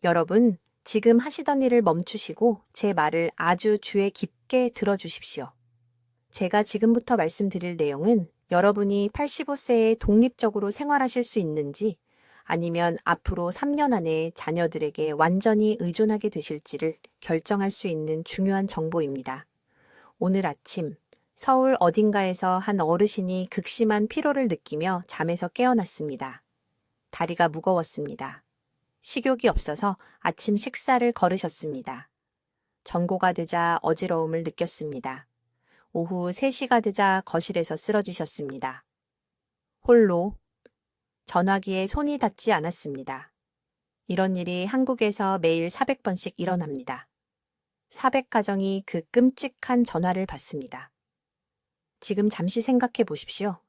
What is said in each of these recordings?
여러분, 지금 하시던 일을 멈추시고 제 말을 아주 주의 깊게 들어주십시오. 제가 지금부터 말씀드릴 내용은 여러분이 85세에 독립적으로 생활하실 수 있는지 아니면 앞으로 3년 안에 자녀들에게 완전히 의존하게 되실지를 결정할 수 있는 중요한 정보입니다. 오늘 아침 서울 어딘가에서 한 어르신이 극심한 피로를 느끼며 잠에서 깨어났습니다. 다리가 무거웠습니다. 식욕이 없어서 아침 식사를 거르셨습니다. 전고가 되자 어지러움을 느꼈습니다. 오후 3시가 되자 거실에서 쓰러지셨습니다. 홀로 전화기에 손이 닿지 않았습니다. 이런 일이 한국에서 매일 400번씩 일어납니다. 400가정이 그 끔찍한 전화를 받습니다. 지금 잠시 생각해 보십시오.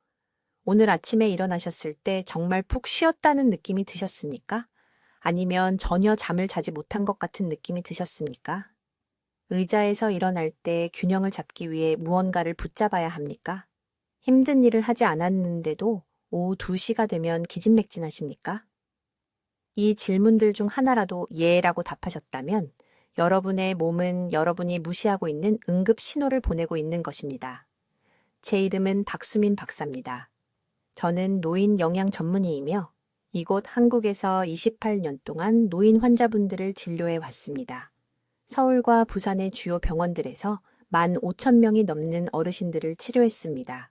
오늘 아침에 일어나셨을 때 정말 푹 쉬었다는 느낌이 드셨습니까? 아니면 전혀 잠을 자지 못한 것 같은 느낌이 드셨습니까? 의자에서 일어날 때 균형을 잡기 위해 무언가를 붙잡아야 합니까? 힘든 일을 하지 않았는데도 오후 2시가 되면 기진맥진하십니까? 이 질문들 중 하나라도 예라고 답하셨다면 여러분의 몸은 여러분이 무시하고 있는 응급 신호를 보내고 있는 것입니다. 제 이름은 박수민 박사입니다. 저는 노인 영양 전문의이며 이곳 한국에서 28년 동안 노인 환자분들을 진료해 왔습니다. 서울과 부산의 주요 병원들에서 15,000명이 넘는 어르신들을 치료했습니다.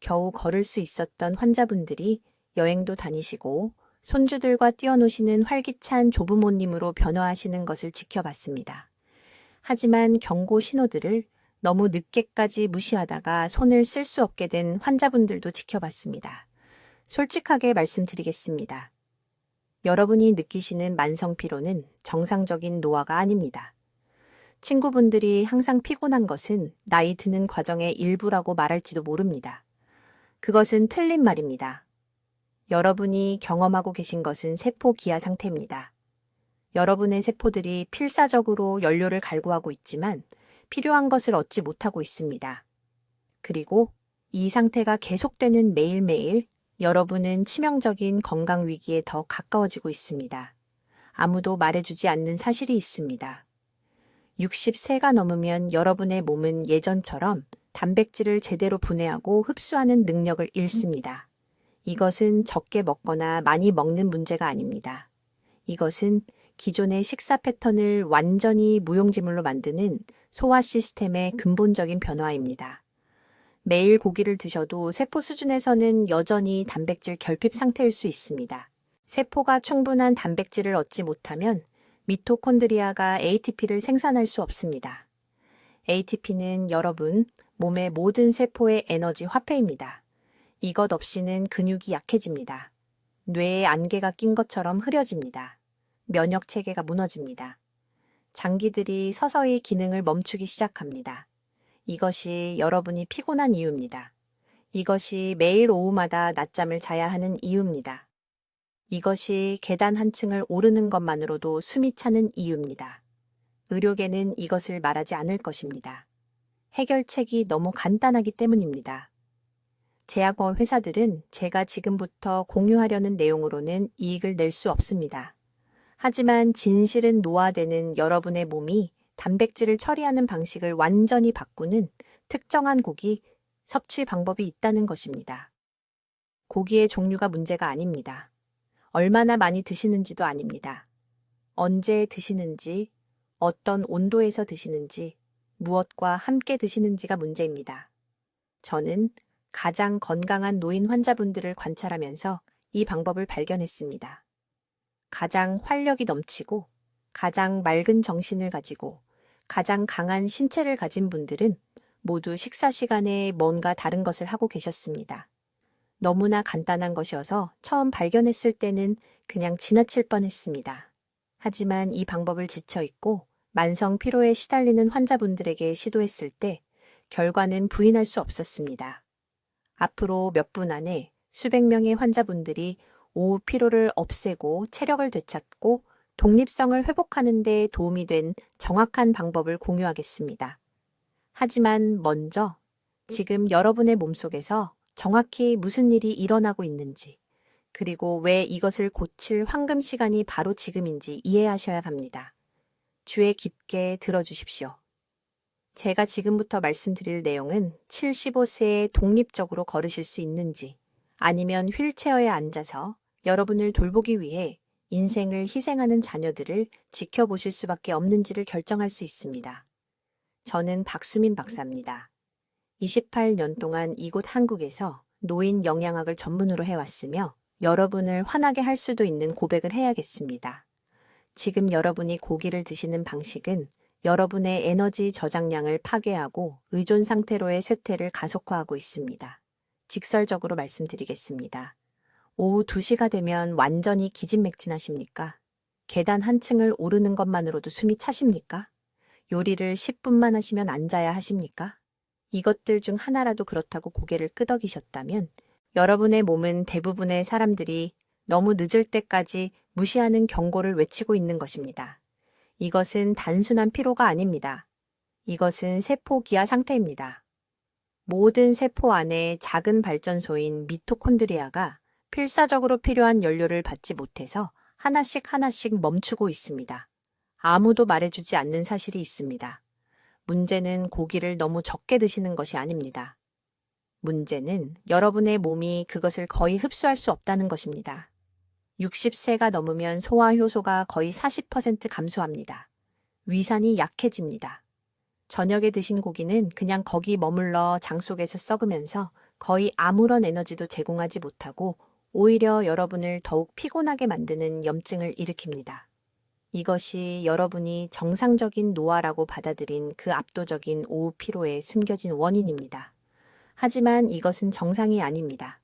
겨우 걸을 수 있었던 환자분들이 여행도 다니시고 손주들과 뛰어노시는 활기찬 조부모님으로 변화하시는 것을 지켜봤습니다. 하지만 경고 신호들을 너무 늦게까지 무시하다가 손을 쓸 수 없게 된 환자분들도 지켜봤습니다. 솔직하게 말씀드리겠습니다. 여러분이 느끼시는 만성 피로는 정상적인 노화가 아닙니다. 친구분들이 항상 피곤한 것은 나이 드는 과정의 일부라고 말할지도 모릅니다. 그것은 틀린 말입니다. 여러분이 경험하고 계신 것은 세포 기아 상태입니다. 여러분의 세포들이 필사적으로 연료를 갈구하고 있지만 필요한 것을 얻지 못하고 있습니다. 그리고 이 상태가 계속되는 매일매일 여러분은 치명적인 건강 위기에 더 가까워지고 있습니다. 아무도 말해주지 않는 사실이 있습니다. 60세가 넘으면 여러분의 몸은 예전처럼 단백질을 제대로 분해하고 흡수하는 능력을 잃습니다. 이것은 적게 먹거나 많이 먹는 문제가 아닙니다. 이것은 기존의 식사 패턴을 완전히 무용지물로 만드는 소화 시스템의 근본적인 변화입니다. 매일 고기를 드셔도 세포 수준에서는 여전히 단백질 결핍 상태일 수 있습니다. 세포가 충분한 단백질을 얻지 못하면 미토콘드리아가 ATP를 생산할 수 없습니다. ATP는 여러분 몸의 모든 세포의 에너지 화폐입니다. 이것 없이는 근육이 약해집니다. 뇌에 안개가 낀 것처럼 흐려집니다. 면역 체계가 무너집니다. 장기들이 서서히 기능을 멈추기 시작합니다. 이것이 여러분이 피곤한 이유입니다. 이것이 매일 오후마다 낮잠을 자야 하는 이유입니다. 이것이 계단 한 층을 오르는 것만으로도 숨이 차는 이유입니다. 의료계는 이것을 말하지 않을 것입니다. 해결책이 너무 간단하기 때문입니다. 제약원 회사들은 제가 지금부터 공유하려는 내용으로는 이익을 낼 수 없습니다. 하지만 진실은 노화되는 여러분의 몸이 단백질을 처리하는 방식을 완전히 바꾸는 특정한 고기 섭취 방법이 있다는 것입니다. 고기의 종류가 문제가 아닙니다. 얼마나 많이 드시는지도 아닙니다. 언제 드시는지, 어떤 온도에서 드시는지, 무엇과 함께 드시는지가 문제입니다. 저는 가장 건강한 노인 환자분들을 관찰하면서 이 방법을 발견했습니다. 가장 활력이 넘치고 가장 맑은 정신을 가지고 가장 강한 신체를 가진 분들은 모두 식사 시간에 뭔가 다른 것을 하고 계셨습니다. 너무나 간단한 것이어서 처음 발견했을 때는 그냥 지나칠 뻔했습니다. 하지만 이 방법을 지쳐있고 만성 피로에 시달리는 환자분들에게 시도했을 때 결과는 부인할 수 없었습니다. 앞으로 몇 분 안에 수백 명의 환자분들이 오후 피로를 없애고 체력을 되찾고 독립성을 회복하는 데 도움이 된 정확한 방법을 공유하겠습니다. 하지만 먼저 지금 여러분의 몸속에서 정확히 무슨 일이 일어나고 있는지, 그리고 왜 이것을 고칠 황금 시간이 바로 지금인지 이해하셔야 합니다. 주에 깊게 들어주십시오. 제가 지금부터 말씀드릴 내용은 75세에 독립적으로 걸으실 수 있는지 아니면 휠체어에 앉아서 여러분을 돌보기 위해 인생을 희생하는 자녀들을 지켜보실 수밖에 없는지를 결정할 수 있습니다. 저는 박수민 박사입니다. 28년 동안 이곳 한국에서 노인 영양학을 전문으로 해왔으며 여러분을 화나게 할 수도 있는 고백을 해야겠습니다. 지금 여러분이 고기를 드시는 방식은 여러분의 에너지 저장량을 파괴하고 의존 상태로의 쇠퇴를 가속화하고 있습니다. 직설적으로 말씀드리겠습니다. 오후 2시가 되면 완전히 기진맥진하십니까? 계단 한 층을 오르는 것만으로도 숨이 차십니까? 요리를 10분만 하시면 앉아야 하십니까? 이것들 중 하나라도 그렇다고 고개를 끄덕이셨다면 여러분의 몸은 대부분의 사람들이 너무 늦을 때까지 무시하는 경고를 외치고 있는 것입니다. 이것은 단순한 피로가 아닙니다. 이것은 세포 기아 상태입니다. 모든 세포 안에 작은 발전소인 미토콘드리아가 필사적으로 필요한 연료를 받지 못해서 하나씩 하나씩 멈추고 있습니다. 아무도 말해주지 않는 사실이 있습니다. 문제는 고기를 너무 적게 드시는 것이 아닙니다. 문제는 여러분의 몸이 그것을 거의 흡수할 수 없다는 것입니다. 60세가 넘으면 소화 효소가 거의 40% 감소합니다. 위산이 약해집니다. 저녁에 드신 고기는 그냥 거기 머물러 장 속에서 썩으면서 거의 아무런 에너지도 제공하지 못하고 오히려 여러분을 더욱 피곤하게 만드는 염증을 일으킵니다. 이것이 여러분이 정상적인 노화라고 받아들인 그 압도적인 오후 피로에 숨겨진 원인입니다. 하지만 이것은 정상이 아닙니다.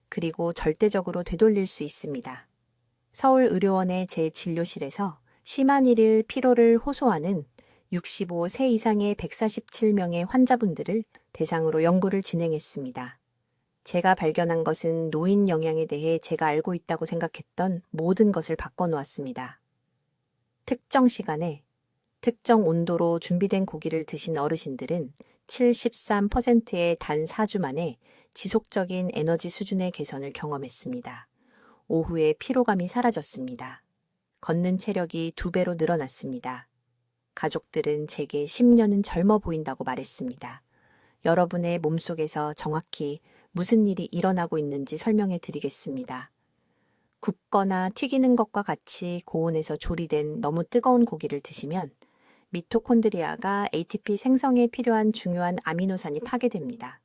그리고 절대적으로 되돌릴 수 있습니다. 서울의료원의 제 진료실에서 심한 일일 피로를 호소하는 65세 이상의 147명의 환자분들을 대상으로 연구를 진행했습니다. 제가 발견한 것은 노인 영양에 대해 제가 알고 있다고 생각했던 모든 것을 바꿔놓았습니다. 특정 시간에 특정 온도로 준비된 고기를 드신 어르신들은 73%의 단 4주 만에 지속적인 에너지 수준의 개선을 경험했습니다. 오후에 피로감이 사라졌습니다. 걷는 체력이 2배로 늘어났습니다. 가족들은 제게 10년은 젊어 보인다고 말했습니다. 여러분의 몸속에서 정확히 무슨 일이 일어나고 있는지 설명해 드리겠습니다. 굽거나 튀기는 것과 같이 고온에서 조리된 너무 뜨거운 고기를 드시면 미토콘드리아가 ATP 생성에 필요한 중요한 아미노산이 파괴됩니다.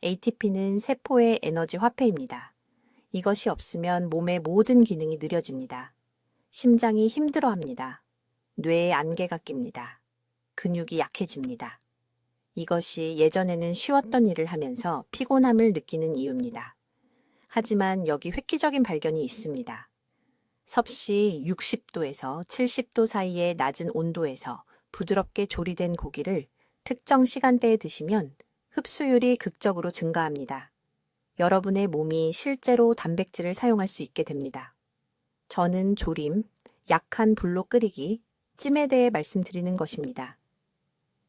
ATP는 세포의 에너지 화폐입니다. 이것이 없으면 몸의 모든 기능이 느려집니다. 심장이 힘들어합니다. 뇌에 안개가 낍니다. 근육이 약해집니다. 이것이 예전에는 쉬웠던 일을 하면서 피곤함을 느끼는 이유입니다. 하지만 여기 획기적인 발견이 있습니다. 섭씨 60도에서 70도 사이의 낮은 온도에서 부드럽게 조리된 고기를 특정 시간대에 드시면 흡수율이 극적으로 증가합니다. 여러분의 몸이 실제로 단백질을 사용할 수 있게 됩니다. 저는 조림, 약한 불로 끓이기, 찜에 대해 말씀드리는 것입니다.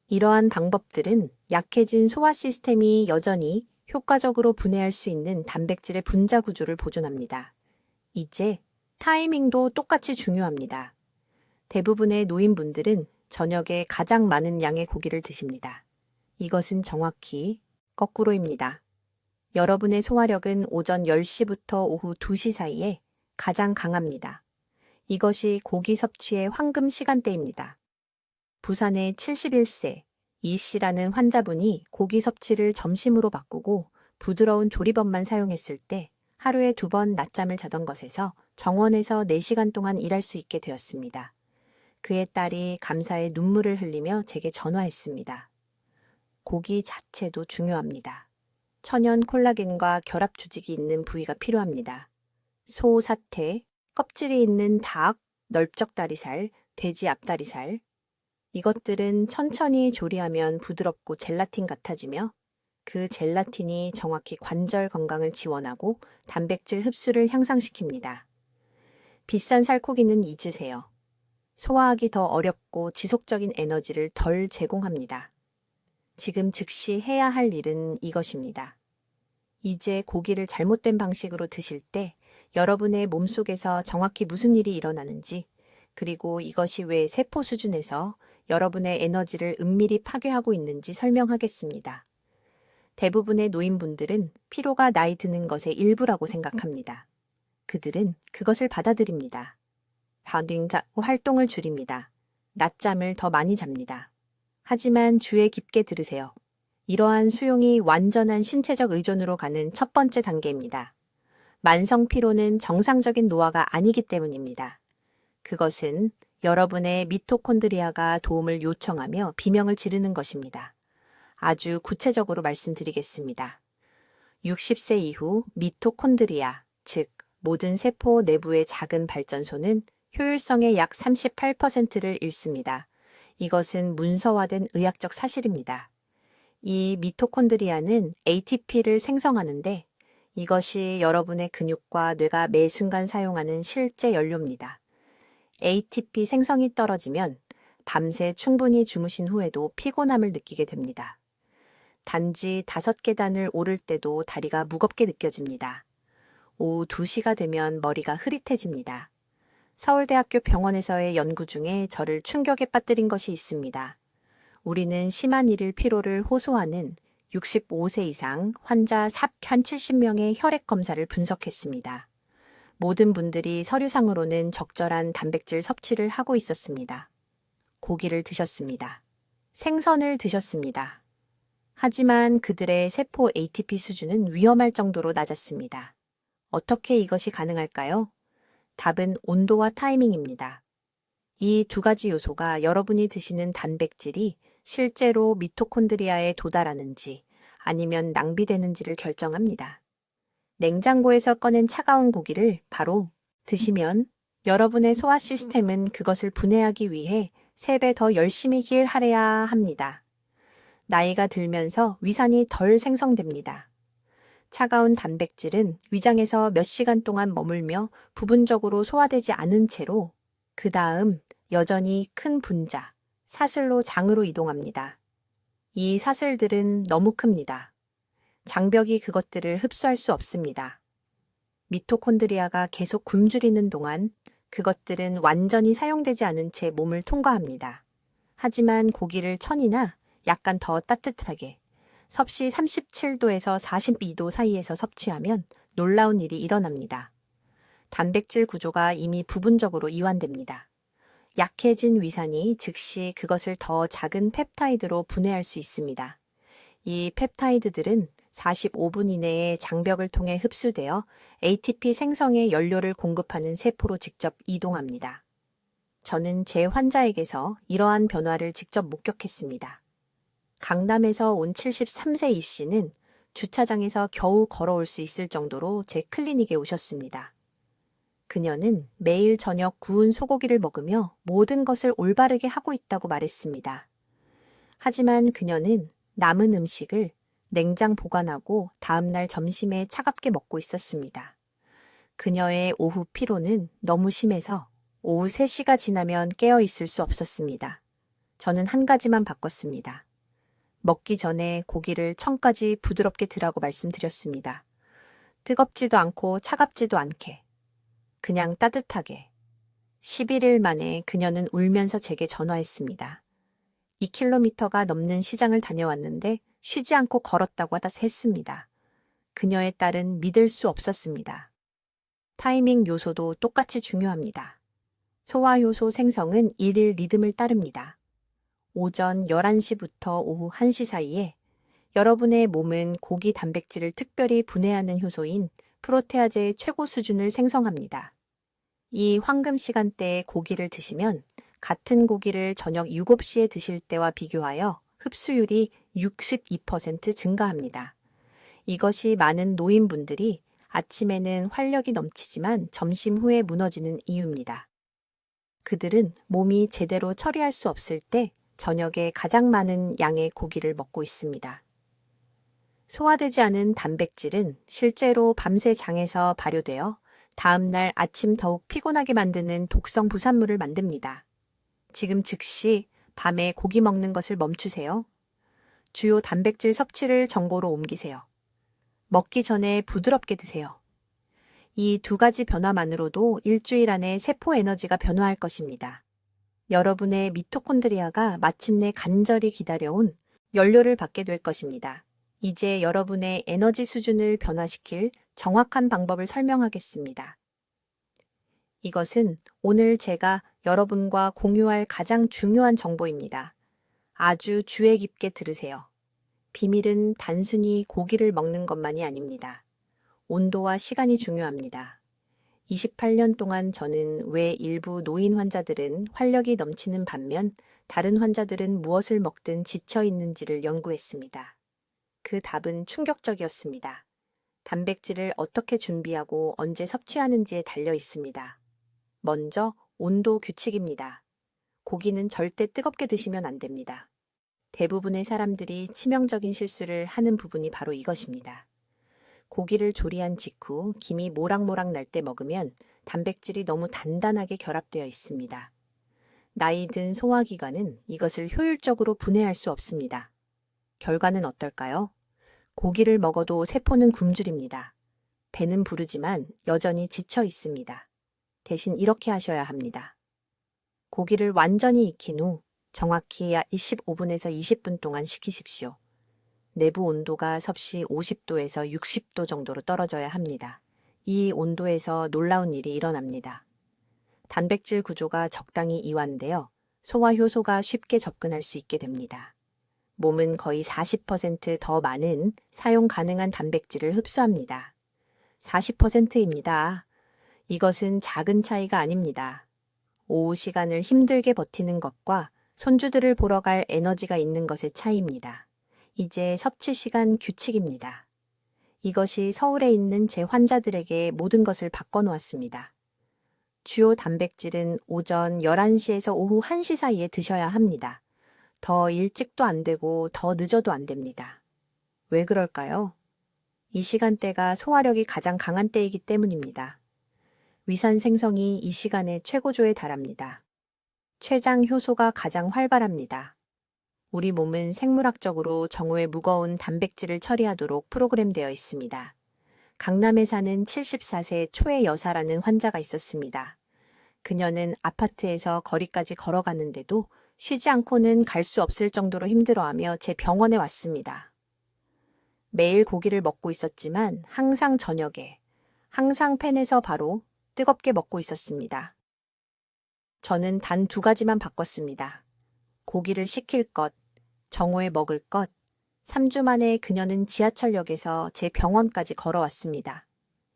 이러한 방법들은 약해진 소화 시스템이 여전히 효과적으로 분해할 수 있는 단백질의 분자 구조를 보존합니다. 이제 타이밍도 똑같이 중요합니다. 대부분의 노인분들은 저녁에 가장 많은 양의 고기를 드십니다. 이것은 정확히 거꾸로입니다. 여러분의 소화력은 오전 10시부터 오후 2시 사이에 가장 강합니다. 이것이 고기 섭취의 황금 시간대입니다. 부산의 71세 이 씨라는 환자분이 고기 섭취를 점심으로 바꾸고 부드러운 조리법만 사용했을 때 하루에 2번 낮잠을 자던 것에서 정원에서 4시간 동안 일할 수 있게 되었습니다. 그의 딸이 감사의 눈물을 흘리며 제게 전화했습니다. 고기 자체도 중요합니다. 천연 콜라겐과 결합 조직이 있는 부위가 필요합니다. 소, 사태, 껍질이 있는 닭, 넓적다리살, 돼지 앞다리살, 이것들은 천천히 조리하면 부드럽고 젤라틴 같아지며 그 젤라틴이 정확히 관절 건강을 지원하고 단백질 흡수를 향상시킵니다. 비싼 살코기는 잊으세요. 소화하기 더 어렵고 지속적인 에너지를 덜 제공합니다. 지금 즉시 해야 할 일은 이것입니다. 이제 고기를 잘못된 방식으로 드실 때 여러분의 몸속에서 정확히 무슨 일이 일어나는지, 그리고 이것이 왜 세포 수준에서 여러분의 에너지를 은밀히 파괴하고 있는지 설명하겠습니다. 대부분의 노인분들은 피로가 나이 드는 것의 일부라고 생각합니다. 그들은 그것을 받아들입니다. 활동을 줄입니다. 낮잠을 더 많이 잡니다. 하지만 주의 깊게 들으세요. 이러한 수용이 완전한 신체적 의존으로 가는 첫 번째 단계입니다. 만성 피로는 정상적인 노화가 아니기 때문입니다. 그것은 여러분의 미토콘드리아가 도움을 요청하며 비명을 지르는 것입니다. 아주 구체적으로 말씀드리겠습니다. 60세 이후 미토콘드리아, 즉 모든 세포 내부의 작은 발전소는 효율성의 약 38%를 잃습니다. 이것은 문서화된 의학적 사실입니다. 이 미토콘드리아는 ATP를 생성하는데 이것이 여러분의 근육과 뇌가 매 순간 사용하는 실제 연료입니다. ATP 생성이 떨어지면 밤새 충분히 주무신 후에도 피곤함을 느끼게 됩니다. 단지 5계단을 오를 때도 다리가 무겁게 느껴집니다. 오후 2시가 되면 머리가 흐릿해집니다. 서울대학교 병원에서의 연구 중에 저를 충격에 빠뜨린 것이 있습니다. 우리는 심한 일일 피로를 호소하는 65세 이상 환자 한 70명의 혈액 검사를 분석했습니다. 모든 분들이 서류상으로는 적절한 단백질 섭취를 하고 있었습니다. 고기를 드셨습니다. 생선을 드셨습니다. 하지만 그들의 세포 ATP 수준은 위험할 정도로 낮았습니다. 어떻게 이것이 가능할까요? 답은 온도와 타이밍입니다. 이 두 가지 요소가 여러분이 드시는 단백질이 실제로 미토콘드리아에 도달하는지 아니면 낭비되는지를 결정합니다. 냉장고에서 꺼낸 차가운 고기를 바로 드시면 여러분의 소화 시스템은 그것을 분해하기 위해 3배 더 열심히 일해야 합니다. 나이가 들면서 위산이 덜 생성됩니다. 차가운 단백질은 위장에서 몇 시간 동안 머물며 부분적으로 소화되지 않은 채로 그 다음 여전히 큰 분자, 사슬로 장으로 이동합니다. 이 사슬들은 너무 큽니다. 장벽이 그것들을 흡수할 수 없습니다. 미토콘드리아가 계속 굶주리는 동안 그것들은 완전히 사용되지 않은 채 몸을 통과합니다. 하지만 고기를 천이나 약간 더 따뜻하게 섭씨 37도에서 42도 사이에서 섭취하면 놀라운 일이 일어납니다. 단백질 구조가 이미 부분적으로 이완됩니다. 약해진 위산이 즉시 그것을 더 작은 펩타이드로 분해할 수 있습니다. 이 펩타이드들은 45분 이내에 장벽을 통해 흡수되어 ATP 생성의 연료를 공급하는 세포로 직접 이동합니다. 저는 제 환자에게서 이러한 변화를 직접 목격했습니다. 강남에서 온 73세 이 씨는 주차장에서 겨우 걸어올 수 있을 정도로 제 클리닉에 오셨습니다. 그녀는 매일 저녁 구운 소고기를 먹으며 모든 것을 올바르게 하고 있다고 말했습니다. 하지만 그녀는 남은 음식을 냉장 보관하고 다음날 점심에 차갑게 먹고 있었습니다. 그녀의 오후 피로는 너무 심해서 오후 3시가 지나면 깨어 있을 수 없었습니다. 저는 한 가지만 바꿨습니다. 먹기 전에 고기를 천까지 부드럽게 드라고 말씀드렸습니다. 뜨겁지도 않고 차갑지도 않게. 그냥 따뜻하게. 11일 만에 그녀는 울면서 제게 전화했습니다. 2km가 넘는 시장을 다녀왔는데 쉬지 않고 걸었다고 했습니다. 그녀의 딸은 믿을 수 없었습니다. 타이밍 요소도 똑같이 중요합니다. 소화 효소 생성은 일일 리듬을 따릅니다. 오전 11시부터 오후 1시 사이에 여러분의 몸은 고기 단백질을 특별히 분해하는 효소인 프로테아제의 최고 수준을 생성합니다. 이 황금 시간대에 고기를 드시면 같은 고기를 저녁 7시에 드실 때와 비교하여 흡수율이 62% 증가합니다. 이것이 많은 노인분들이 아침에는 활력이 넘치지만 점심 후에 무너지는 이유입니다. 그들은 몸이 제대로 처리할 수 없을 때 저녁에 가장 많은 양의 고기를 먹고 있습니다. 소화되지 않은 단백질은 실제로 밤새 장에서 발효되어 다음날 아침 더욱 피곤하게 만드는 독성 부산물을 만듭니다. 지금 즉시 밤에 고기 먹는 것을 멈추세요. 주요 단백질 섭취를 전고로 옮기세요. 먹기 전에 부드럽게 드세요. 이 두 가지 변화만으로도 일주일 안에 세포 에너지가 변화할 것입니다. 여러분의 미토콘드리아가 마침내 간절히 기다려온 연료를 받게 될 것입니다. 이제 여러분의 에너지 수준을 변화시킬 정확한 방법을 설명하겠습니다. 이것은 오늘 제가 여러분과 공유할 가장 중요한 정보입니다. 아주 주의 깊게 들으세요. 비밀은 단순히 고기를 먹는 것만이 아닙니다. 온도와 시간이 중요합니다. 28년 동안 저는 왜 일부 노인 환자들은 활력이 넘치는 반면 다른 환자들은 무엇을 먹든 지쳐 있는지를 연구했습니다. 그 답은 충격적이었습니다. 단백질을 어떻게 준비하고 언제 섭취하는지에 달려 있습니다. 먼저 온도 규칙입니다. 고기는 절대 뜨겁게 드시면 안 됩니다. 대부분의 사람들이 치명적인 실수를 하는 부분이 바로 이것입니다. 고기를 조리한 직후 김이 모락모락 날 때 먹으면 단백질이 너무 단단하게 결합되어 있습니다. 나이 든 소화기관은 이것을 효율적으로 분해할 수 없습니다. 결과는 어떨까요? 고기를 먹어도 세포는 굶주립니다. 배는 부르지만 여전히 지쳐 있습니다. 대신 이렇게 하셔야 합니다. 고기를 완전히 익힌 후 정확히 15분에서 20분 동안 식히십시오. 내부 온도가 섭씨 50도에서 60도 정도로 떨어져야 합니다. 이 온도에서 놀라운 일이 일어납니다. 단백질 구조가 적당히 이완되어 소화 효소가 쉽게 접근할 수 있게 됩니다. 몸은 거의 40% 더 많은 사용 가능한 단백질을 흡수합니다. 40%입니다. 이것은 작은 차이가 아닙니다. 오후 시간을 힘들게 버티는 것과 손주들을 보러 갈 에너지가 있는 것의 차이입니다. 이제 섭취 시간 규칙입니다. 이것이 서울에 있는 제 환자들에게 모든 것을 바꿔놓았습니다. 주요 단백질은 오전 11시에서 오후 1시 사이에 드셔야 합니다. 더 일찍도 안 되고 더 늦어도 안 됩니다. 왜 그럴까요? 이 시간대가 소화력이 가장 강한 때이기 때문입니다. 위산 생성이 이 시간에 최고조에 달합니다. 췌장 효소가 가장 활발합니다. 우리 몸은 생물학적으로 정오에 무거운 단백질을 처리하도록 프로그램되어 있습니다. 강남에 사는 74세 초의 여사라는 환자가 있었습니다. 그녀는 아파트에서 거리까지 걸어가는데도 쉬지 않고는 갈 수 없을 정도로 힘들어하며 제 병원에 왔습니다. 매일 고기를 먹고 있었지만 항상 저녁에, 항상 팬에서 바로 뜨겁게 먹고 있었습니다. 저는 단 2가지만 바꿨습니다. 고기를 식힐 것, 정오에 먹을 것. 3주 만에 그녀는 지하철역에서 제 병원까지 걸어왔습니다.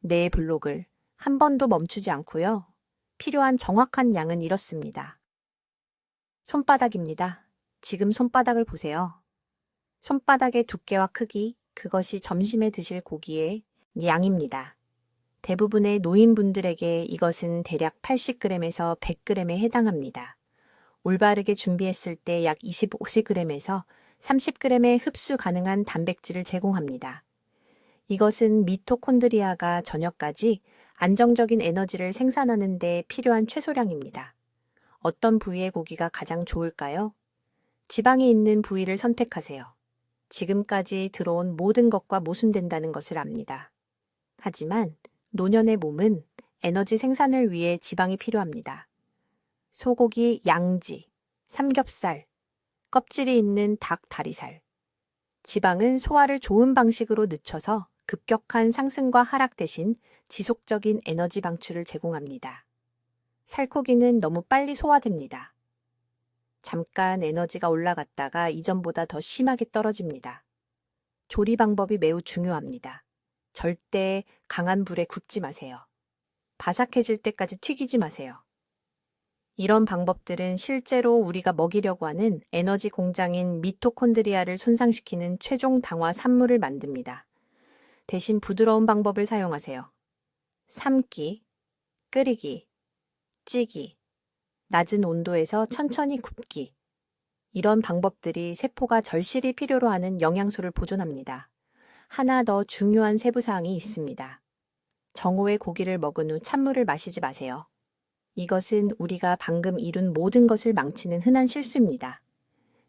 내 블록을 한 번도 멈추지 않고요. 필요한 정확한 양은 이렇습니다. 손바닥입니다. 지금 손바닥을 보세요. 손바닥의 두께와 크기, 그것이 점심에 드실 고기의 양입니다. 대부분의 노인분들에게 이것은 대략 80g에서 100g에 해당합니다. 올바르게 준비했을 때 약 25g에서 30g의 흡수 가능한 단백질을 제공합니다. 이것은 미토콘드리아가 저녁까지 안정적인 에너지를 생산하는 데 필요한 최소량입니다. 어떤 부위의 고기가 가장 좋을까요? 지방이 있는 부위를 선택하세요. 지금까지 들어온 모든 것과 모순된다는 것을 압니다. 하지만 노년의 몸은 에너지 생산을 위해 지방이 필요합니다. 소고기, 양지, 삼겹살, 껍질이 있는 닭 다리살. 지방은 소화를 좋은 방식으로 늦춰서 급격한 상승과 하락 대신 지속적인 에너지 방출을 제공합니다. 살코기는 너무 빨리 소화됩니다. 잠깐 에너지가 올라갔다가 이전보다 더 심하게 떨어집니다. 조리 방법이 매우 중요합니다. 절대 강한 불에 굽지 마세요. 바삭해질 때까지 튀기지 마세요. 이런 방법들은 실제로 우리가 먹이려고 하는 에너지 공장인 미토콘드리아를 손상시키는 최종 당화 산물을 만듭니다. 대신 부드러운 방법을 사용하세요. 삶기, 끓이기, 찌기, 낮은 온도에서 천천히 굽기. 이런 방법들이 세포가 절실히 필요로 하는 영양소를 보존합니다. 하나 더 중요한 세부사항이 있습니다. 정오에 고기를 먹은 후 찬물을 마시지 마세요. 이것은 우리가 방금 이룬 모든 것을 망치는 흔한 실수입니다.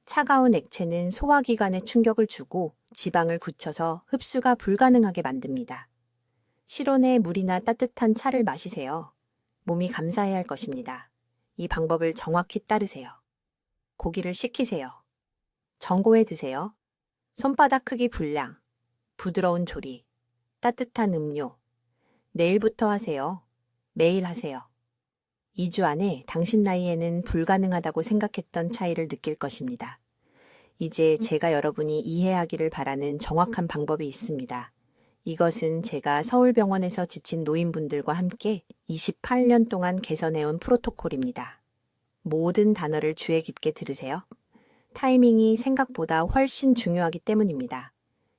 차가운 액체는 소화기관에 충격을 주고 지방을 굳혀서 흡수가 불가능하게 만듭니다. 실온의 물이나 따뜻한 차를 마시세요. 몸이 감사해야 할 것입니다. 이 방법을 정확히 따르세요. 고기를 식히세요. 전고에 드세요. 손바닥 크기 분량, 부드러운 조리, 따뜻한 음료. 내일부터 하세요. 매일 하세요. 2주 안에 당신 나이에는 불가능하다고 생각했던 차이를 느낄 것입니다. 이제 제가 여러분이 이해하기를 바라는 정확한 방법이 있습니다. 이것은 제가 서울병원에서 지친 노인분들과 함께 28년 동안 개선해온 프로토콜입니다. 모든 단어를 주의 깊게 들으세요. 타이밍이 생각보다 훨씬 중요하기 때문입니다.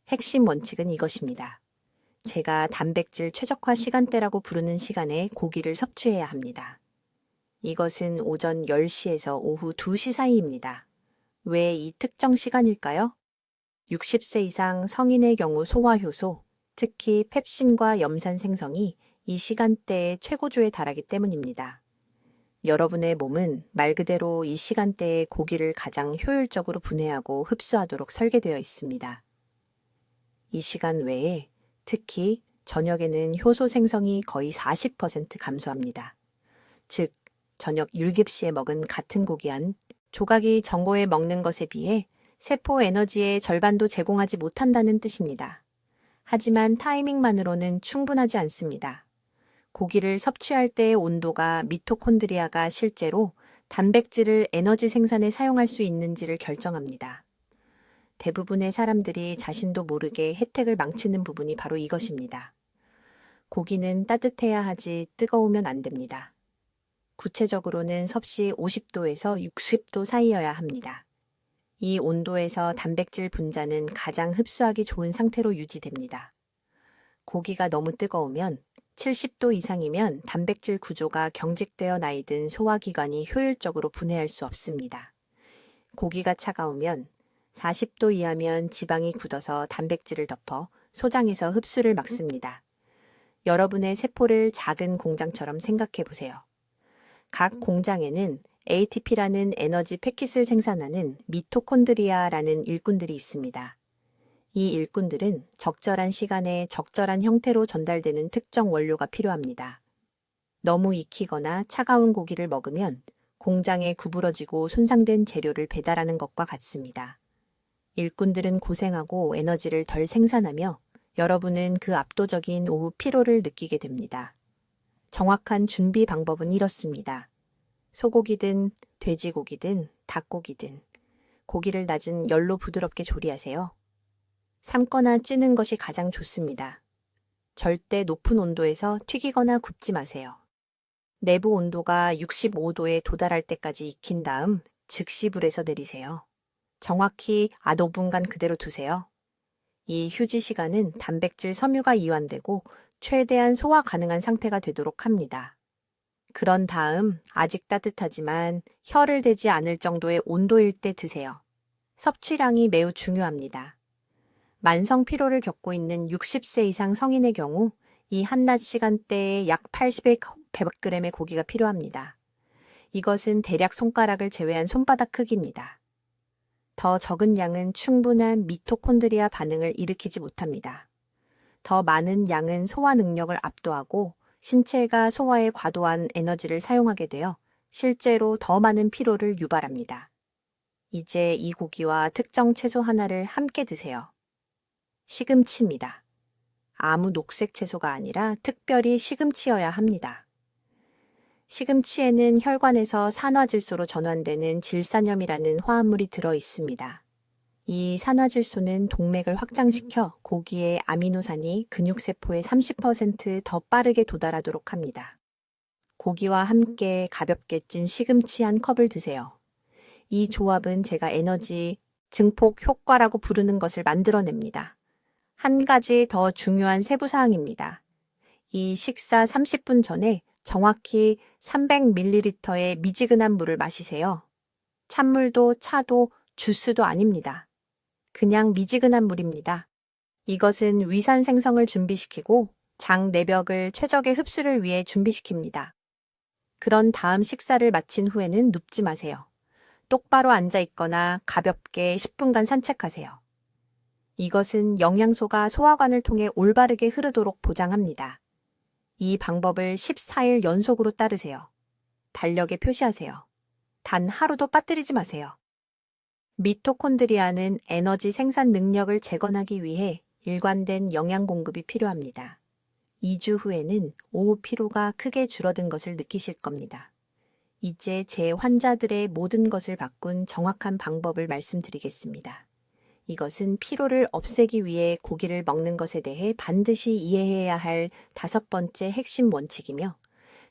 핵심 원칙은 이것입니다. 제가 단백질 최적화 시간대라고 부르는 시간에 고기를 섭취해야 합니다. 이것은 오전 10시에서 오후 2시 사이입니다. 왜 이 특정 시간일까요? 60세 이상 성인의 경우 소화효소, 특히 펩신과 염산 생성이 이 시간대에 최고조에 달하기 때문입니다. 여러분의 몸은 말 그대로 이 시간대에 고기를 가장 효율적으로 분해하고 흡수하도록 설계되어 있습니다. 이 시간 외에 특히 저녁에는 효소 생성이 거의 40% 감소합니다. 즉, 저녁 7시에 먹은 같은 고기 한 조각이 전고에 먹는 것에 비해 세포 에너지의 절반도 제공하지 못한다는 뜻입니다. 하지만 타이밍만으로는 충분하지 않습니다. 고기를 섭취할 때의 온도가 미토콘드리아가 실제로 단백질을 에너지 생산에 사용할 수 있는지를 결정합니다. 대부분의 사람들이 자신도 모르게 혜택을 망치는 부분이 바로 이것입니다. 고기는 따뜻해야 하지 뜨거우면 안 됩니다. 구체적으로는 섭씨 50도에서 60도 사이여야 합니다. 이 온도에서 단백질 분자는 가장 흡수하기 좋은 상태로 유지됩니다. 고기가 너무 뜨거우면 70도 이상이면 단백질 구조가 경직되어 나이든 소화기관이 효율적으로 분해할 수 없습니다. 고기가 차가우면 40도 이하면 지방이 굳어서 단백질을 덮어 소장에서 흡수를 막습니다. 여러분의 세포를 작은 공장처럼 생각해 보세요. 각 공장에는 ATP라는 에너지 패킷을 생산하는 미토콘드리아라는 일꾼들이 있습니다. 이 일꾼들은 적절한 시간에 적절한 형태로 전달되는 특정 원료가 필요합니다. 너무 익히거나 차가운 고기를 먹으면 공장에 구부러지고 손상된 재료를 배달하는 것과 같습니다. 일꾼들은 고생하고 에너지를 덜 생산하며 여러분은 그 압도적인 오후 피로를 느끼게 됩니다. 정확한 준비 방법은 이렇습니다. 소고기든 돼지고기든 닭고기든 고기를 낮은 열로 부드럽게 조리하세요. 삶거나 찌는 것이 가장 좋습니다. 절대 높은 온도에서 튀기거나 굽지 마세요. 내부 온도가 65도에 도달할 때까지 익힌 다음 즉시 불에서 내리세요. 정확히 5분간 그대로 두세요. 이 휴지 시간은 단백질 섬유가 이완되고 최대한 소화 가능한 상태가 되도록 합니다. 그런 다음 아직 따뜻하지만 혀를 대지 않을 정도의 온도일 때 드세요. 섭취량이 매우 중요합니다. 만성 피로를 겪고 있는 60세 이상 성인의 경우 이 한낮 시간대에 약 80-100g의 고기가 필요합니다. 이것은 대략 손가락을 제외한 손바닥 크기입니다. 더 적은 양은 충분한 미토콘드리아 반응을 일으키지 못합니다. 더 많은 양은 소화 능력을 압도하고 신체가 소화에 과도한 에너지를 사용하게 되어 실제로 더 많은 피로를 유발합니다. 이제 이 고기와 특정 채소 하나를 함께 드세요. 시금치입니다. 아무 녹색 채소가 아니라 특별히 시금치여야 합니다. 시금치에는 혈관에서 산화질소로 전환되는 질산염이라는 화합물이 들어 있습니다. 이 산화질소는 동맥을 확장시켜 고기의 아미노산이 근육세포의 30% 더 빠르게 도달하도록 합니다. 고기와 함께 가볍게 찐 시금치 한 컵을 드세요. 이 조합은 제가 에너지 증폭 효과라고 부르는 것을 만들어냅니다. 한 가지 더 중요한 세부사항입니다. 이 식사 30분 전에 정확히 300ml의 미지근한 물을 마시세요. 찬물도 차도 주스도 아닙니다. 그냥 미지근한 물입니다. 이것은 위산 생성을 준비시키고 장 내벽을 최적의 흡수를 위해 준비시킵니다. 그런 다음 식사를 마친 후에는 눕지 마세요. 똑바로 앉아 있거나 가볍게 10분간 산책하세요. 이것은 영양소가 소화관을 통해 올바르게 흐르도록 보장합니다. 이 방법을 14일 연속으로 따르세요. 달력에 표시하세요. 단 하루도 빠뜨리지 마세요. 미토콘드리아는 에너지 생산 능력을 재건하기 위해 일관된 영양 공급이 필요합니다. 2주 후에는 오후 피로가 크게 줄어든 것을 느끼실 겁니다. 이제 제 환자들의 모든 것을 바꾼 정확한 방법을 말씀드리겠습니다. 이것은 피로를 없애기 위해 고기를 먹는 것에 대해 반드시 이해해야 할 5번째 핵심 원칙이며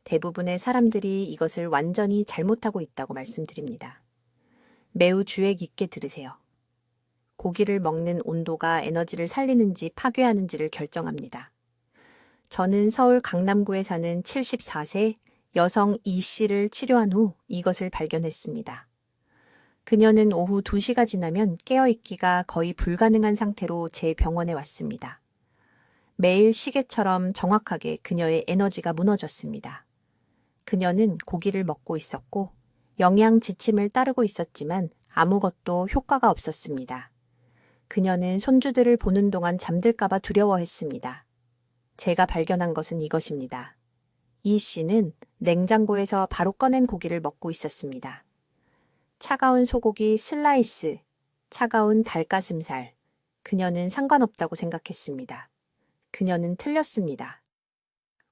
대부분의 사람들이 이것을 완전히 잘못하고 있다고 말씀드립니다. 매우 주의 깊게 들으세요. 고기를 먹는 온도가 에너지를 살리는지 파괴하는지를 결정합니다. 저는 서울 강남구에 사는 74세 여성 이 씨를 치료한 후 이것을 발견했습니다. 그녀는 오후 2시가 지나면 깨어있기가 거의 불가능한 상태로 제 병원에 왔습니다. 매일 시계처럼 정확하게 그녀의 에너지가 무너졌습니다. 그녀는 고기를 먹고 있었고 영양 지침을 따르고 있었지만 아무것도 효과가 없었습니다. 그녀는 손주들을 보는 동안 잠들까봐 두려워했습니다. 제가 발견한 것은 이것입니다. 이 씨는 냉장고에서 바로 꺼낸 고기를 먹고 있었습니다. 차가운 소고기 슬라이스, 차가운 닭가슴살. 그녀는 상관없다고 생각했습니다. 그녀는 틀렸습니다.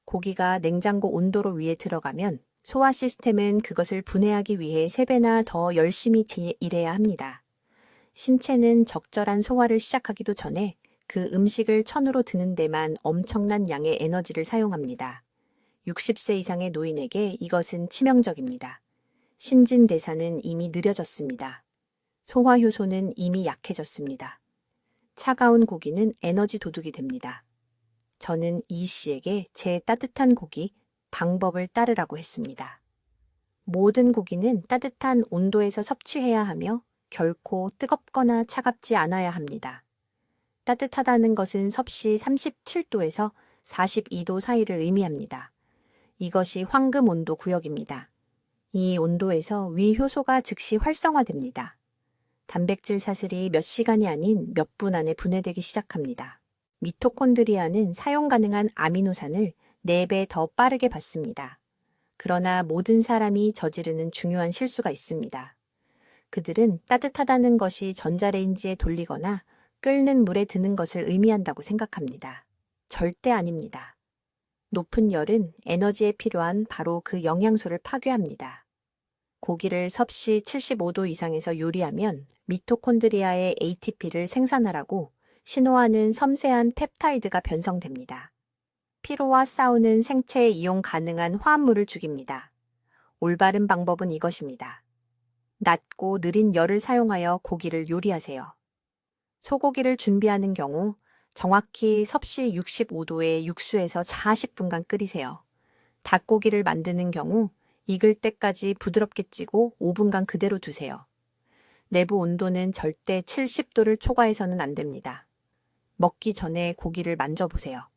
고기가 냉장고 온도로 위에 들어가면 소화 시스템은 그것을 분해하기 위해 3배나 더 열심히 일해야 합니다. 신체는 적절한 소화를 시작하기도 전에 그 음식을 천으로 드는 데만 엄청난 양의 에너지를 사용합니다. 60세 이상의 노인에게 이것은 치명적입니다. 신진대사는 이미 느려졌습니다. 소화효소는 이미 약해졌습니다. 차가운 고기는 에너지 도둑이 됩니다. 저는 이 씨에게 제 따뜻한 고기 방법을 따르라고 했습니다. 모든 고기는 따뜻한 온도에서 섭취해야 하며 결코 뜨겁거나 차갑지 않아야 합니다. 따뜻하다는 것은 섭씨 37도에서 42도 사이를 의미합니다. 이것이 황금 온도 구역입니다. 이 온도에서 위 효소가 즉시 활성화됩니다. 단백질 사슬이 몇 시간이 아닌 몇 분 안에 분해되기 시작합니다. 미토콘드리아는 사용 가능한 아미노산을 4배 더 빠르게 받습니다. 그러나 모든 사람이 저지르는 중요한 실수가 있습니다. 그들은 따뜻하다는 것이 전자레인지에 돌리거나 끓는 물에 드는 것을 의미한다고 생각합니다. 절대 아닙니다. 높은 열은 에너지에 필요한 바로 그 영양소를 파괴합니다. 고기를 섭씨 75도 이상에서 요리하면 미토콘드리아의 ATP를 생산하라고 신호하는 섬세한 펩타이드가 변성됩니다. 피로와 싸우는 생체에 이용 가능한 화합물을 죽입니다. 올바른 방법은 이것입니다. 낮고 느린 열을 사용하여 고기를 요리하세요. 소고기를 준비하는 경우 정확히 섭씨 65도의 육수에서 40분간 끓이세요. 닭고기를 만드는 경우 익을 때까지 부드럽게 찌고 5분간 그대로 두세요. 내부 온도는 절대 70도를 초과해서는 안 됩니다. 먹기 전에 고기를 만져보세요.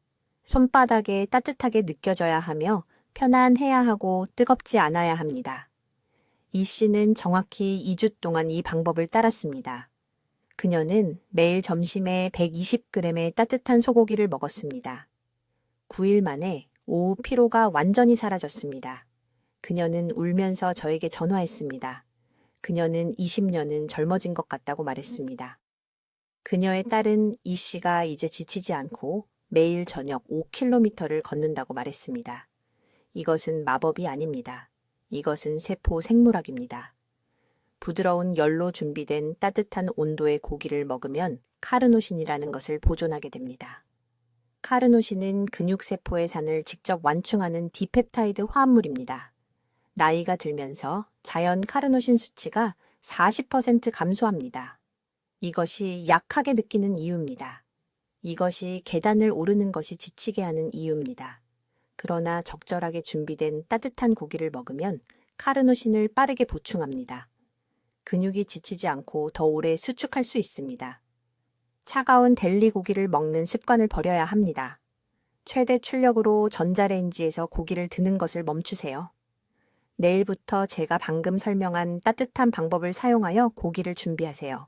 손바닥에 따뜻하게 느껴져야 하며 편안해야 하고 뜨겁지 않아야 합니다. 이 씨는 정확히 2주 동안 이 방법을 따랐습니다. 그녀는 매일 점심에 120g의 따뜻한 소고기를 먹었습니다. 9일 만에 오후 피로가 완전히 사라졌습니다. 그녀는 울면서 저에게 전화했습니다. 그녀는 20년은 젊어진 것 같다고 말했습니다. 그녀의 딸은 이 씨가 이제 지치지 않고 매일 저녁 5km를 걷는다고 말했습니다. 이것은 마법이 아닙니다. 이것은 세포 생물학입니다. 부드러운 열로 준비된 따뜻한 온도의 고기를 먹으면 카르노신이라는 것을 보존하게 됩니다. 카르노신은 근육세포의 산을 직접 완충하는 디펩타이드 화합물입니다. 나이가 들면서 자연 카르노신 수치가 40% 감소합니다. 이것이 약하게 느끼는 이유입니다. 이것이 계단을 오르는 것이 지치게 하는 이유입니다. 그러나 적절하게 준비된 따뜻한 고기를 먹으면 카르노신을 빠르게 보충합니다. 근육이 지치지 않고 더 오래 수축할 수 있습니다. 차가운 델리 고기를 먹는 습관을 버려야 합니다. 최대 출력으로 전자레인지에서 고기를 드는 것을 멈추세요. 내일부터 제가 방금 설명한 따뜻한 방법을 사용하여 고기를 준비하세요.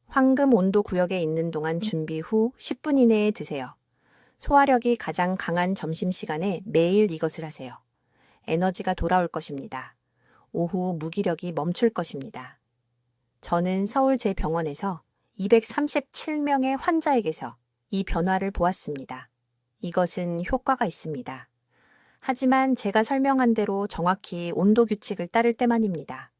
황금 온도 구역에 있는 동안 준비 후 10분 이내에 드세요. 소화력이 가장 강한 점심시간에 매일 이것을 하세요. 에너지가 돌아올 것입니다. 오후 무기력이 멈출 것입니다. 저는 서울 제 병원에서 237명의 환자에게서 이 변화를 보았습니다. 이것은 효과가 있습니다. 하지만 제가 설명한 대로 정확히 온도 규칙을 따를 때만입니다.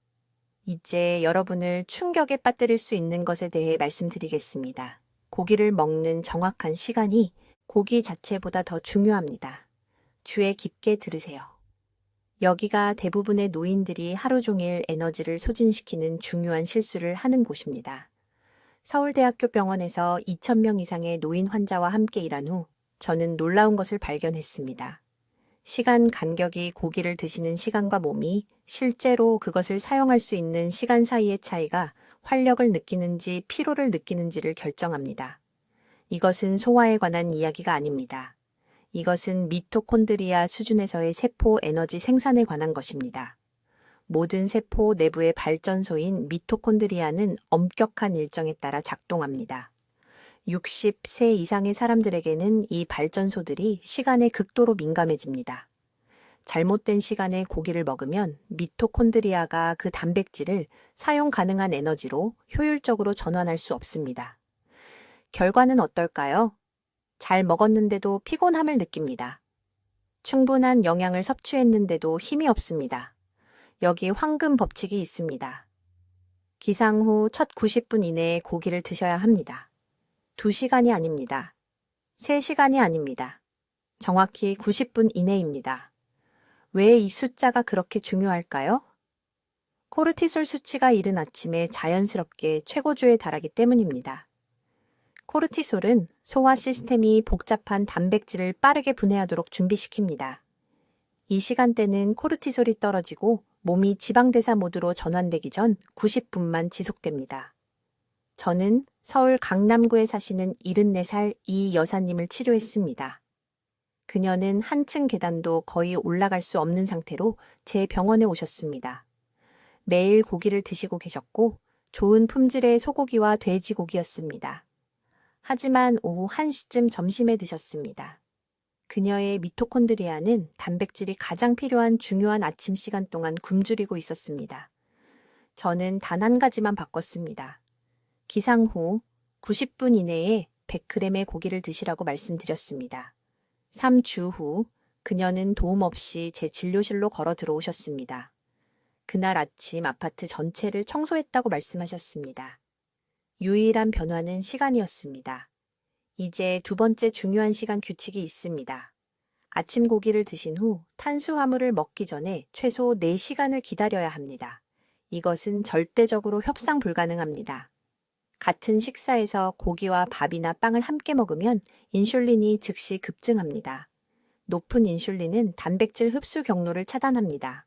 이제 여러분을 충격에 빠뜨릴 수 있는 것에 대해 말씀드리겠습니다. 고기를 먹는 정확한 시간이 고기 자체보다 더 중요합니다. 귀에 깊게 들으세요. 여기가 대부분의 노인들이 하루 종일 에너지를 소진시키는 중요한 실수를 하는 곳입니다. 서울대학교 병원에서 2,000명 이상의 노인 환자와 함께 일한 후 저는 놀라운 것을 발견했습니다. 시간 간격이 고기를 드시는 시간과 몸이 실제로 그것을 사용할 수 있는 시간 사이의 차이가 활력을 느끼는지 피로를 느끼는지를 결정합니다. 이것은 소화에 관한 이야기가 아닙니다. 이것은 미토콘드리아 수준에서의 세포 에너지 생산에 관한 것입니다. 모든 세포 내부의 발전소인 미토콘드리아는 엄격한 일정에 따라 작동합니다. 60세 이상의 사람들에게는 이 발전소들이 시간에 극도로 민감해집니다. 잘못된 시간에 고기를 먹으면 미토콘드리아가 그 단백질을 사용 가능한 에너지로 효율적으로 전환할 수 없습니다. 결과는 어떨까요? 잘 먹었는데도 피곤함을 느낍니다. 충분한 영양을 섭취했는데도 힘이 없습니다. 여기 황금 법칙이 있습니다. 기상 후 첫 90분 이내에 고기를 드셔야 합니다. 2시간이 아닙니다. 3시간이 아닙니다. 정확히 90분 이내입니다. 왜 이 숫자가 그렇게 중요할까요? 코르티솔 수치가 이른 아침에 자연스럽게 최고조에 달하기 때문입니다. 코르티솔은 소화 시스템이 복잡한 단백질을 빠르게 분해하도록 준비시킵니다. 이 시간대는 코르티솔이 떨어지고 몸이 지방대사 모드로 전환되기 전 90분만 지속됩니다. 저는 서울 강남구에 사시는 74살 이 여사님을 치료했습니다. 그녀는 한층 계단도 거의 올라갈 수 없는 상태로 제 병원에 오셨습니다. 매일 고기를 드시고 계셨고 좋은 품질의 소고기와 돼지고기였습니다. 하지만 오후 1시쯤 점심에 드셨습니다. 그녀의 미토콘드리아는 단백질이 가장 필요한 중요한 아침 시간 동안 굶주리고 있었습니다. 저는 단 한 가지만 바꿨습니다. 기상 후 90분 이내에 100g의 고기를 드시라고 말씀드렸습니다. 3주 후 그녀는 도움 없이 제 진료실로 걸어 들어오셨습니다. 그날 아침 아파트 전체를 청소했다고 말씀하셨습니다. 유일한 변화는 시간이었습니다. 이제 두 번째 중요한 시간 규칙이 있습니다. 아침 고기를 드신 후 탄수화물을 먹기 전에 최소 4시간을 기다려야 합니다. 이것은 절대적으로 협상 불가능합니다. 같은 식사에서 고기와 밥이나 빵을 함께 먹으면 인슐린이 즉시 급증합니다. 높은 인슐린은 단백질 흡수 경로를 차단합니다.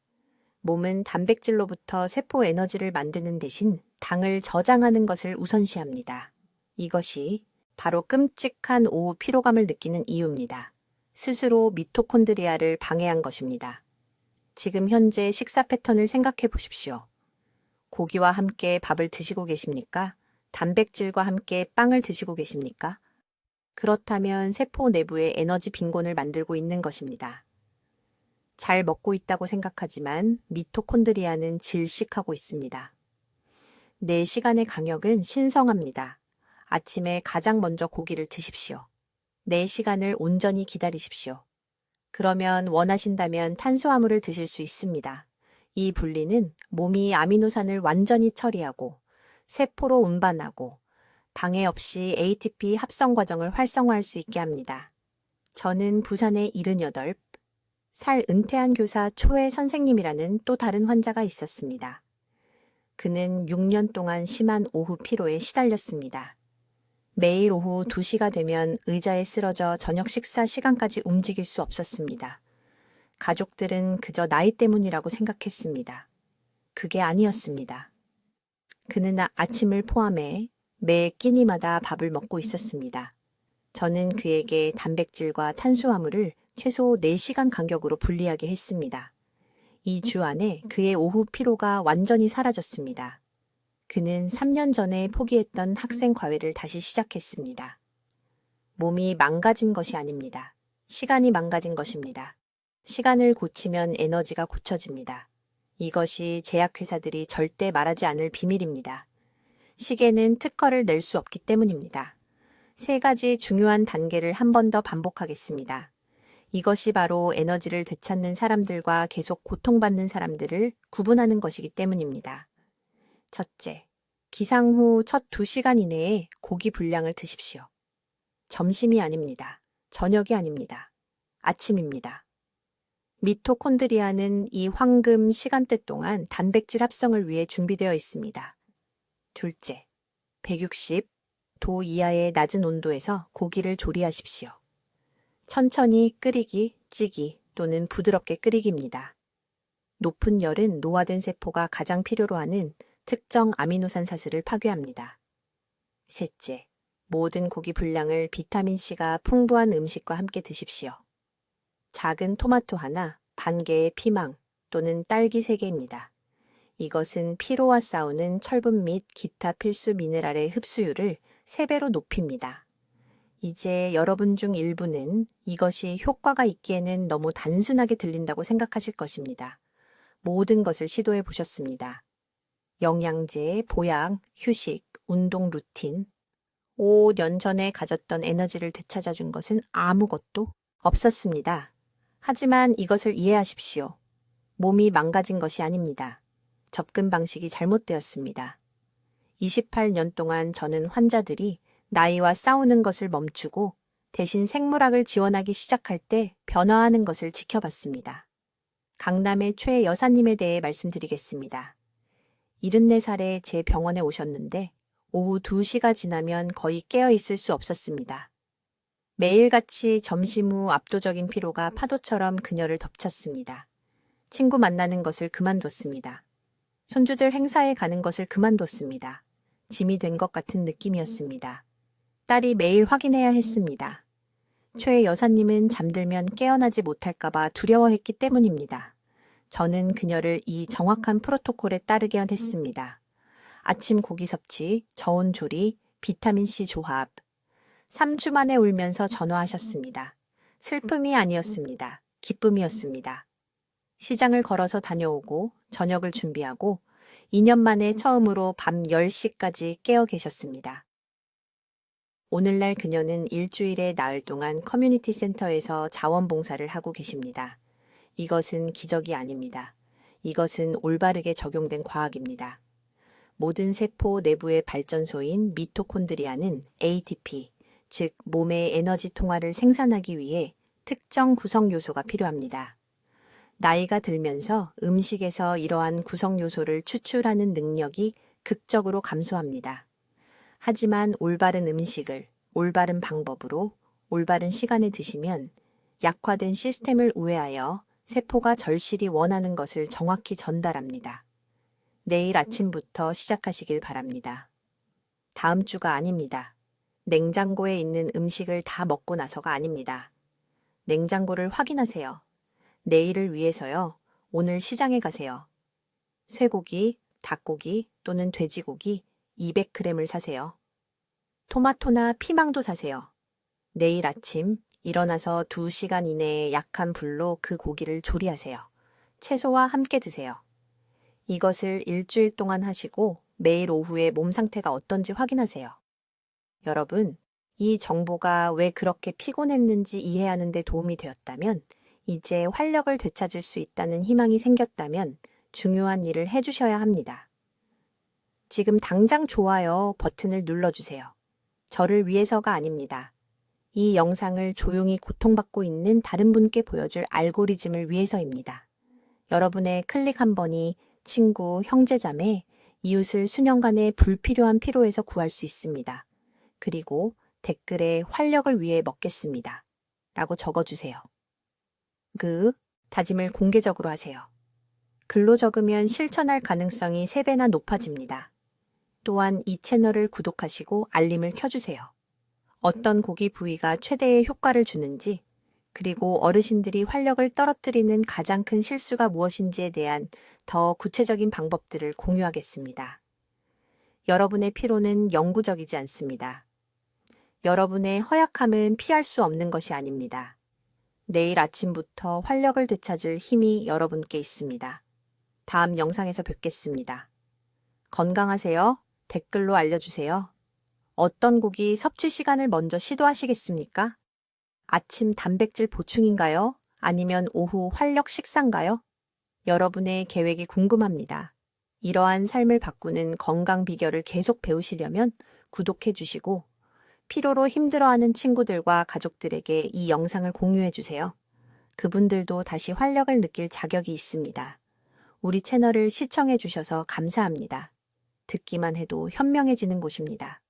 몸은 단백질로부터 세포 에너지를 만드는 대신 당을 저장하는 것을 우선시합니다. 이것이 바로 끔찍한 오후 피로감을 느끼는 이유입니다. 스스로 미토콘드리아를 방해한 것입니다. 지금 현재 식사 패턴을 생각해 보십시오. 고기와 함께 밥을 드시고 계십니까? 단백질과 함께 빵을 드시고 계십니까? 그렇다면 세포 내부에 에너지 빈곤을 만들고 있는 것입니다. 잘 먹고 있다고 생각하지만 미토콘드리아는 질식하고 있습니다. 4시간의 강역은 신성합니다. 아침에 가장 먼저 고기를 드십시오. 4시간을 온전히 기다리십시오. 그러면 원하신다면 탄수화물을 드실 수 있습니다. 이 분리는 몸이 아미노산을 완전히 처리하고 세포로 운반하고 방해 없이 ATP 합성 과정을 활성화할 수 있게 합니다. 저는 부산의 78살 은퇴한 교사 초회 선생님이라는 또 다른 환자가 있었습니다. 그는 6년 동안 심한 오후 피로에 시달렸습니다. 매일 오후 2시가 되면 의자에 쓰러져 저녁 식사 시간까지 움직일 수 없었습니다. 가족들은 그저 나이 때문이라고 생각했습니다. 그게 아니었습니다. 그는 아침을 포함해 매 끼니마다 밥을 먹고 있었습니다. 저는 그에게 단백질과 탄수화물을 최소 4시간 간격으로 분리하게 했습니다. 이 주 안에 그의 오후 피로가 완전히 사라졌습니다. 그는 3년 전에 포기했던 학생 과외를 다시 시작했습니다. 몸이 망가진 것이 아닙니다. 시간이 망가진 것입니다. 시간을 고치면 에너지가 고쳐집니다. 이것이 제약회사들이 절대 말하지 않을 비밀입니다. 시계는 특허를 낼 수 없기 때문입니다. 3가지 중요한 단계를 한 번 더 반복하겠습니다. 이것이 바로 에너지를 되찾는 사람들과 계속 고통받는 사람들을 구분하는 것이기 때문입니다. 첫째, 기상 후 첫 2시간 이내에 고기 분량을 드십시오. 점심이 아닙니다. 저녁이 아닙니다. 아침입니다. 미토콘드리아는 이 황금 시간대 동안 단백질 합성을 위해 준비되어 있습니다. 둘째, 160도 이하의 낮은 온도에서 고기를 조리하십시오. 천천히 끓이기, 찌기 또는 부드럽게 끓이기입니다. 높은 열은 노화된 세포가 가장 필요로 하는 특정 아미노산 사슬을 파괴합니다. 셋째, 모든 고기 분량을 비타민C가 풍부한 음식과 함께 드십시오. 작은 토마토 하나, 반 개의 피망 또는 딸기 3개입니다. 이것은 피로와 싸우는 철분 및 기타 필수 미네랄의 흡수율을 3배로 높입니다. 이제 여러분 중 일부는 이것이 효과가 있기에는 너무 단순하게 들린다고 생각하실 것입니다. 모든 것을 시도해 보셨습니다. 영양제, 보약, 휴식, 운동 루틴. 5년 전에 가졌던 에너지를 되찾아준 것은 아무것도 없었습니다. 하지만 이것을 이해하십시오. 몸이 망가진 것이 아닙니다. 접근 방식이 잘못되었습니다. 28년 동안 저는 환자들이 나이와 싸우는 것을 멈추고 대신 생물학을 지원하기 시작할 때 변화하는 것을 지켜봤습니다. 강남의 최 여사님에 대해 말씀드리겠습니다. 74살에 제 병원에 오셨는데 오후 2시가 지나면 거의 깨어 있을 수 없었습니다. 매일같이 점심 후 압도적인 피로가 파도처럼 그녀를 덮쳤습니다. 친구 만나는 것을 그만뒀습니다. 손주들 행사에 가는 것을 그만뒀습니다. 짐이 된 것 같은 느낌이었습니다. 딸이 매일 확인해야 했습니다. 최 여사님은 잠들면 깨어나지 못할까봐 두려워했기 때문입니다. 저는 그녀를 이 정확한 프로토콜에 따르게 했습니다. 아침 고기 섭취, 저온 조리, 비타민C 조합. 3주 만에 울면서 전화하셨습니다. 슬픔이 아니었습니다. 기쁨이었습니다. 시장을 걸어서 다녀오고 저녁을 준비하고 2년 만에 처음으로 밤 10시까지 깨어 계셨습니다. 오늘날 그녀는 일주일에 나흘 동안 커뮤니티 센터에서 자원봉사를 하고 계십니다. 이것은 기적이 아닙니다. 이것은 올바르게 적용된 과학입니다. 모든 세포 내부의 발전소인 미토콘드리아는 ATP, 즉 몸의 에너지 통화를 생산하기 위해 특정 구성 요소가 필요합니다. 나이가 들면서 음식에서 이러한 구성 요소를 추출하는 능력이 극적으로 감소합니다. 하지만 올바른 음식을 올바른 방법으로 올바른 시간에 드시면 약화된 시스템을 우회하여 세포가 절실히 원하는 것을 정확히 전달합니다. 내일 아침부터 시작하시길 바랍니다. 다음 주가 아닙니다. 냉장고에 있는 음식을 다 먹고 나서가 아닙니다. 냉장고를 확인하세요. 내일을 위해서요. 오늘 시장에 가세요. 쇠고기, 닭고기 또는 돼지고기 200g을 사세요. 토마토나 피망도 사세요. 내일 아침 일어나서 2시간 이내에 약한 불로 그 고기를 조리하세요. 채소와 함께 드세요. 이것을 일주일 동안 하시고 매일 오후에 몸 상태가 어떤지 확인하세요. 여러분, 이 정보가 왜 그렇게 피곤했는지 이해하는 데 도움이 되었다면, 이제 활력을 되찾을 수 있다는 희망이 생겼다면 중요한 일을 해주셔야 합니다. 지금 당장 좋아요 버튼을 눌러주세요. 저를 위해서가 아닙니다. 이 영상을 조용히 고통받고 있는 다른 분께 보여줄 알고리즘을 위해서입니다. 여러분의 클릭 한 번이 친구, 형제자매, 이웃을 수년간의 불필요한 피로에서 구할 수 있습니다. 그리고 댓글에 활력을 위해 먹겠습니다. 라고 적어주세요. 그 다짐을 공개적으로 하세요. 글로 적으면 실천할 가능성이 3배나 높아집니다. 또한 이 채널을 구독하시고 알림을 켜주세요. 어떤 고기 부위가 최대의 효과를 주는지, 그리고 어르신들이 활력을 떨어뜨리는 가장 큰 실수가 무엇인지에 대한 더 구체적인 방법들을 공유하겠습니다. 여러분의 피로는 영구적이지 않습니다. 여러분의 허약함은 피할 수 없는 것이 아닙니다. 내일 아침부터 활력을 되찾을 힘이 여러분께 있습니다. 다음 영상에서 뵙겠습니다. 건강하세요. 댓글로 알려주세요. 어떤 곡이 섭취 시간을 먼저 시도하시겠습니까? 아침 단백질 보충인가요? 아니면 오후 활력 식사인가요? 여러분의 계획이 궁금합니다. 이러한 삶을 바꾸는 건강 비결을 계속 배우시려면 구독해 주시고 피로로 힘들어하는 친구들과 가족들에게 이 영상을 공유해 주세요. 그분들도 다시 활력을 느낄 자격이 있습니다. 우리 채널을 시청해 주셔서 감사합니다. 듣기만 해도 현명해지는 곳입니다.